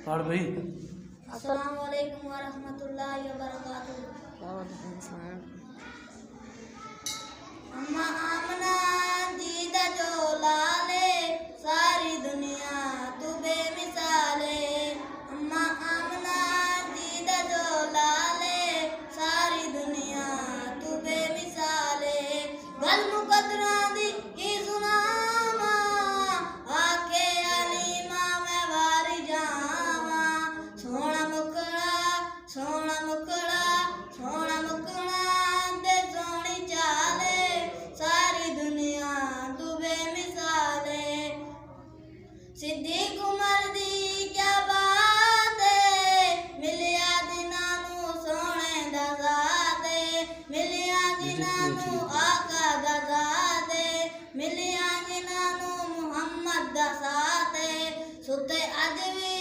पढ़ भाई। अस्सलाम वालेकुम व रहमतुल्लाहि व बरकातुहू। अम्मा आमना दीदा जो लाले, सारी दुनिया तू बेमिसाले। अम्मा आमना दीदा जो लाले, सारी दुनिया तू बेमिसाले। गल मुकद्दरा दी की सुनावा, आके अलीमा मैं वारी जावा। सोहना मुकड़ा सोहना मुकड़ा सोहना मुकड़ा ते सोहनी चाले, सारी दुनिया तू बेमिसाले। सिद्दीक उमर दी क्या बात है, मिलिया जिन्हां नू सोहणे दा ज़ात है। मिलिया जिन्हां नू आका दा ज़ात है, मिलिया जिन्हां नू मुहम्मद दा साथ है। सुते अज भी